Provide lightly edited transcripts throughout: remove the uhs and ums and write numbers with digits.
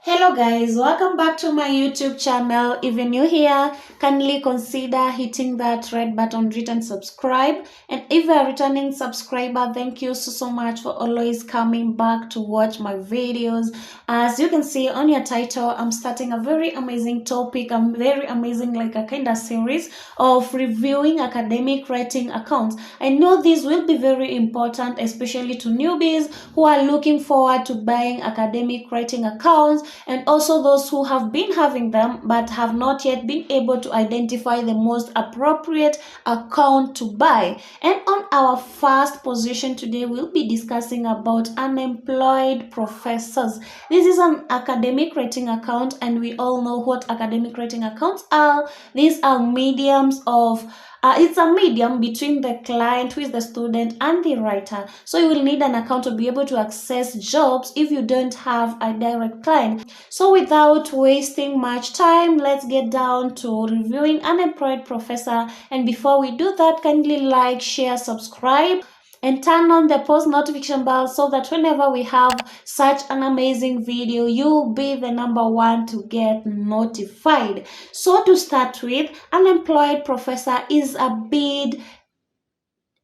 Hello guys, welcome back to my YouTube channel. If you're new here, kindly consider hitting that red button written subscribe. And if you're a returning subscriber, thank you so much for always coming back to watch my videos. As you can see on your title, I'm starting a very amazing topic. I'm very amazing, like a kind of series of reviewing academic writing accounts. I know this will be very important, especially to newbies who are looking forward to buying academic writing accounts, and also those who have been having them but have not yet been able to identify the most appropriate account to buy. And on our first position today, we'll be discussing about unemployed professors. This is an academic writing account, and we all know what academic writing accounts are. These are mediums of it's a medium between the client, who is the student, and the writer. So you will need an account to be able to access jobs if you don't have a direct client. So without wasting much time, let's get down to reviewing unemployed professor. And before we do that, kindly like, share, subscribe, and turn on the post notification bell so that whenever we have such an amazing video, you'll be the number one to get notified. So to start with, unemployed professor is a bid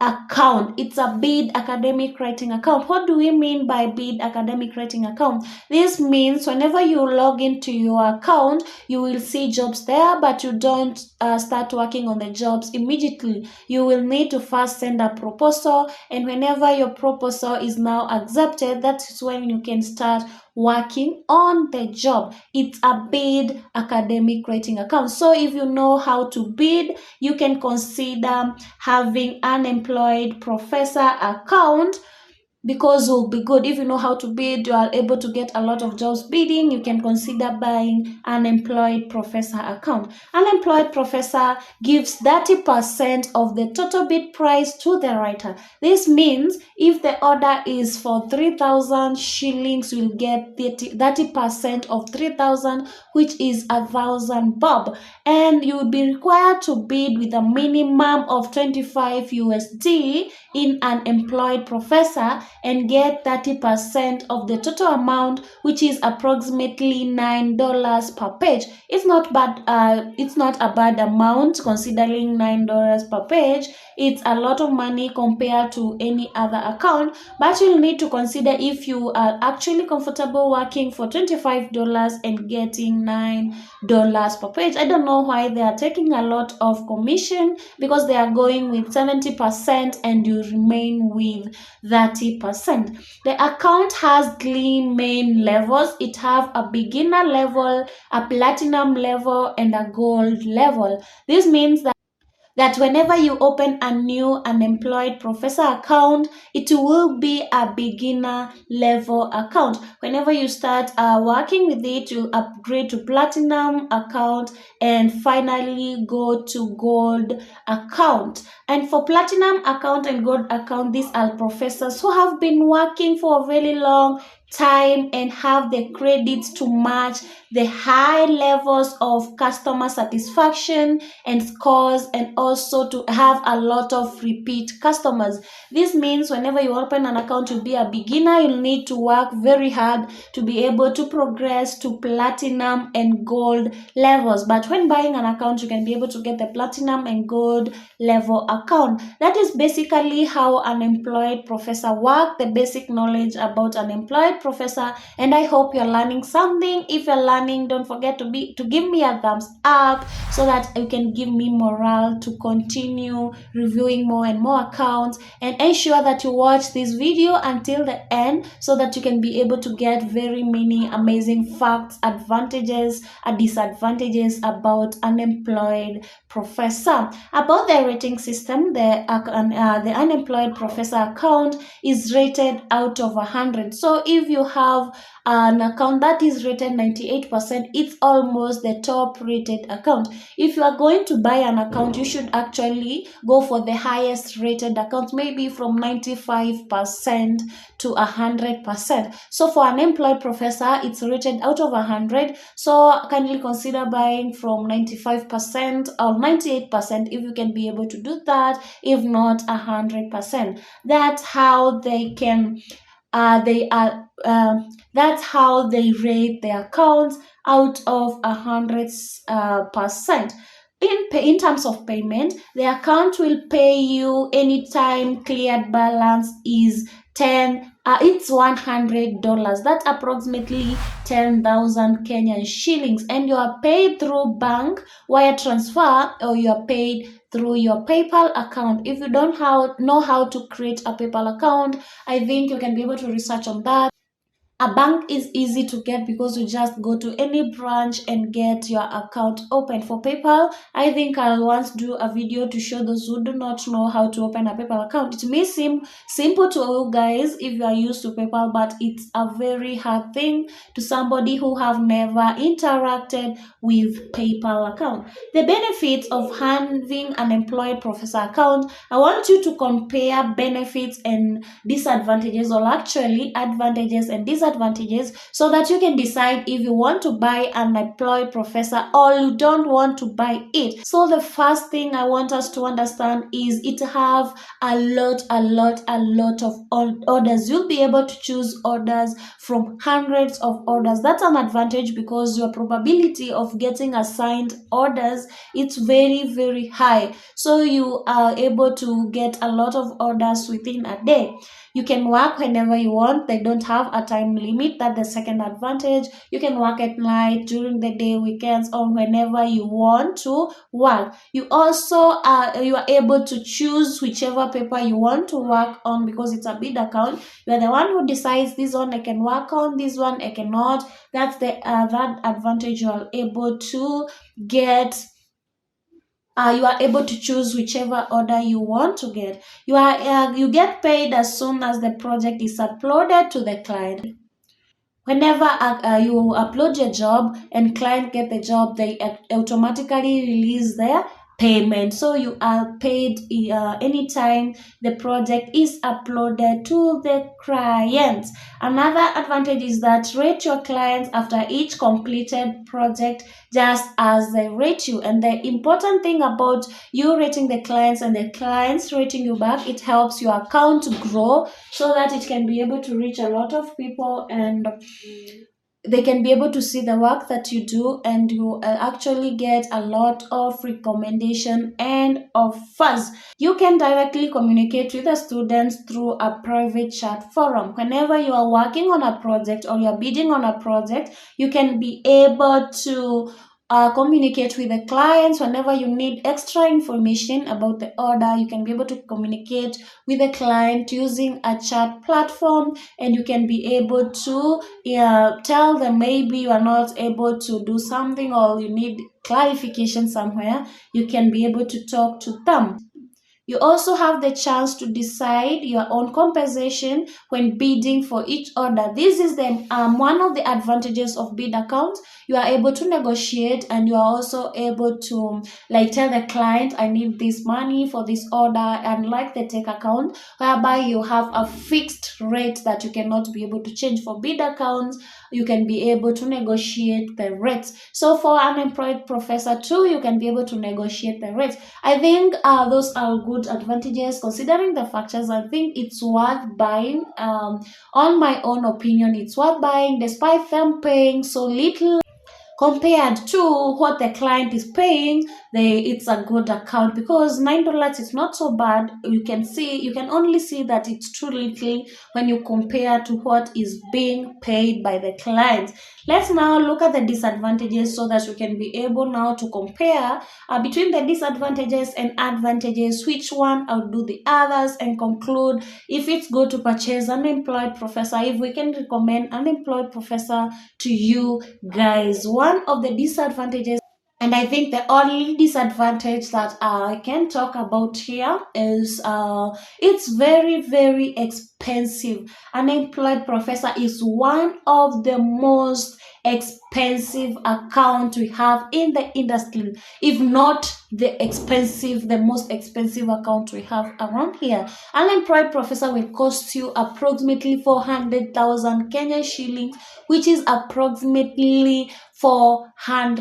account. It's a bid academic writing account. What do we mean by bid academic writing account? This means whenever you log into your account, you will see jobs there, but you don't start working on the jobs immediately. You will need to first send a proposal, and whenever your proposal is now accepted, that's when you can start working on the job. It's a bid academic writing account. So if you know how to bid, you can consider having an unemployed professor account, because it will be good. If you know how to bid, you are able to get a lot of jobs bidding. You can consider buying an employed professor account. Unemployed professor gives 30% of the total bid price to the writer. This means if the order is for 3,000 shillings, you will get 30% of 3,000, which is 1,000 bob, and you will be required to bid with a minimum of 25 USD in an employed professor and get 30% of the total amount, which is approximately $9 per page. It's not bad. It's not a bad amount considering $9 per page. It's a lot of money compared to any other account, but you'll need to consider if you are actually comfortable working for $25 and getting $9 per page. I don't know why they are taking a lot of commission, because they are going with 70% and you remain with 30%. The account has three main levels. It have a beginner level, a platinum level, and a gold level. This means that whenever you open a new unemployed professor account, it will be a beginner level account. Whenever you start working with it, you'll upgrade to platinum account and finally go to gold account. And for platinum account and gold account, these are professors who have been working for a very long time and have the credits to match the high levels of customer satisfaction and scores, and also to have a lot of repeat customers. This means whenever you open an account to be a beginner, you'll need to work very hard to be able to progress to platinum and gold levels. But when buying an account, you can be able to get the platinum and gold level account. That is basically how an employed professor works, the basic knowledge about an employed professor, and I hope you're learning something. If you're learning, don't forget to give me a thumbs up so that you can give me morale to continue reviewing more and more accounts, and ensure that you watch this video until the end so that you can be able to get very many amazing facts, advantages, and disadvantages about unemployed professor. About the rating system, the unemployed professor account is rated out of 100. So if you have an account that is rated 98%, it's almost the top rated account. If you are going to buy an account, you should actually go for the highest rated account, maybe from 95% to 100%. So for an employed professor, it's rated out of 100. So kindly consider buying from 95% or 98% if you can be able to do that, if not 100%. That's how they can they are that's how they rate their accounts out of 100%. In terms of payment, the account will pay you anytime cleared balance is 10 it's $100. That's approximately 10,000 Kenyan shillings, and you are paid through bank wire transfer, or you are paid through your PayPal account. If you don't know how to create a PayPal account, I think you can be able to research on that. A bank is easy to get because you just go to any branch and get your account open. For PayPal, I think I'll once do a video to show those who do not know how to open a PayPal account. It may seem simple to you guys if you are used to PayPal, but it's a very hard thing to somebody who have never interacted with PayPal account. The benefits of having an employed professor account, I want you to compare benefits and disadvantages, or actually advantages and disadvantages, so that you can decide if you want to buy an employed professor or you don't want to buy it. So the first thing I want us to understand is it have a lot of orders. You'll be able to choose orders from hundreds of orders. That's an advantage because your probability of getting assigned orders, it's very high. So you are able to get a lot of orders within a day. You can work whenever you want. They don't have a time limit. That's the second advantage. You can work at night, during the day, weekends, or whenever you want to work. You also you are able to choose whichever paper you want to work on because it's a bid account. You are the one who decides this one I can work on, this one I cannot. That's the that advantage. You are able to get. You are able to choose whichever order you want to get. You get paid as soon as the project is uploaded to the client. Whenever you upload your job and client get the job, they automatically release their payment. So you are paid anytime the project is uploaded to the client. Another advantage is that rate your clients after each completed project just as they rate you. And the important thing about you rating the clients and the clients rating you back, it helps your account to grow so that it can be able to reach a lot of people and they can be able to see the work that you do, and you actually get a lot of recommendation and offers. You can directly communicate with the students through a private chat forum. Whenever you are working on a project or you're bidding on a project, you can be able to communicate with the clients. Whenever you need extra information about the order, you can be able to communicate with the client using a chat platform, and you can be able to tell them maybe you are not able to do something or you need clarification somewhere. You can be able to talk to them. You also have the chance to decide your own compensation when bidding for each order. This is the one of the advantages of bid accounts. You are able to negotiate, and you are also able to tell the client, I need this money for this order, and like the take account, whereby you have a fixed rate that you cannot be able to change. For bid accounts, you can be able to negotiate the rates. So for unemployed professor too, you can be able to negotiate the rates. I think those are good advantages. Considering the factors, I think it's worth buying. On my own opinion, it's worth buying despite them paying so little compared to what the client is paying. It's a good account because $9 is not so bad. You can only see that it's too little when you compare to what is being paid by the client. Let's now look at the disadvantages so that we can be able now to compare between the disadvantages and advantages, which one outdo the others, and conclude if it's good to purchase an employed professor, if we can recommend an employed professor to you guys. One of the disadvantages, and I think the only disadvantage that I can talk about here, is it's very expensive. An employed professor is one of the most expensive account we have in the industry, if not the most expensive account we have around here. An employed professor will cost you approximately 400,000 Kenyan shillings, which is approximately 4,000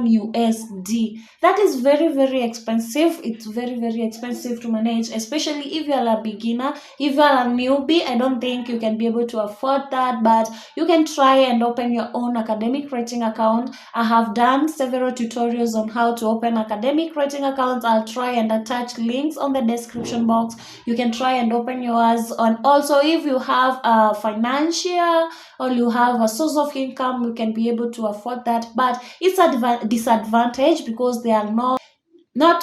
USD. That is very, very expensive. It's very, very expensive to manage, especially if you are a beginner. If you are a newbie, I don't think you can be able to afford that, but you can try and open your own academic rating account. I have done several tutorials on how to open academic rating accounts. I'll try and attach links on the description box. You can try and open yours. And also, if you have a financial or you have a source of income, you can be able to afford that, but it's a disadvantage because there are not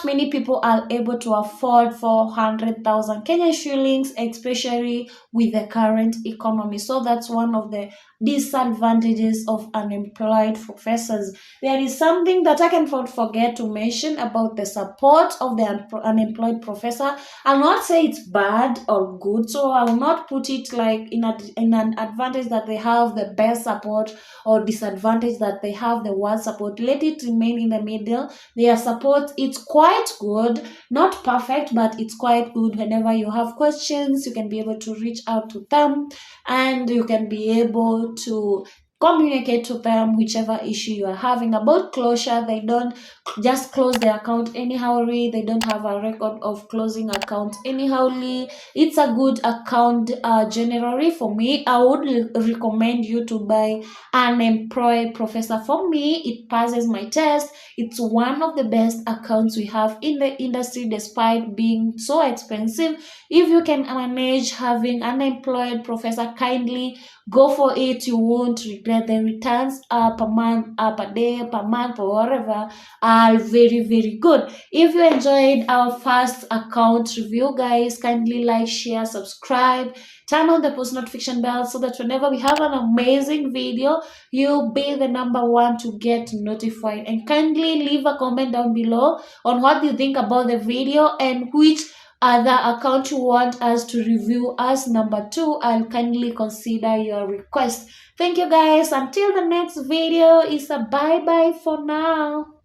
many people are able to afford 400,000 Kenyan shillings, especially with the current economy. So that's one of the disadvantages of unemployed professors. There is something that I can forget to mention about the support of the unemployed professor. I'll not say it's bad or good, so I will not put it like in an advantage that they have the best support or disadvantage that they have the worst support. Let it remain in the middle. Their support, it's quite good, not perfect, but it's quite good. Whenever you have questions, you can be able to reach out to them and you can be able to communicate to them whichever issue you are having. About closure, they don't just close the account anyhowly. They don't have a record of closing accounts anyhowly. It's a good account. Generally, for me, I would recommend you to buy Unemployed Professor. For me, it passes my test. It's one of the best accounts we have in the industry, despite being so expensive. If you can manage having Unemployed Professor, kindly go for it. You won't regret. The returns per month, per day, per month, or whatever are very, very good. If you enjoyed our first account review, guys, kindly like, share, subscribe, turn on the post notification bell so that whenever we have an amazing video, you'll be the number one to get notified. And kindly leave a comment down below on what you think about the video and which other account you want us to review as number 2. I'll kindly consider your request. Thank you, guys. Until the next video, it's a bye bye for now.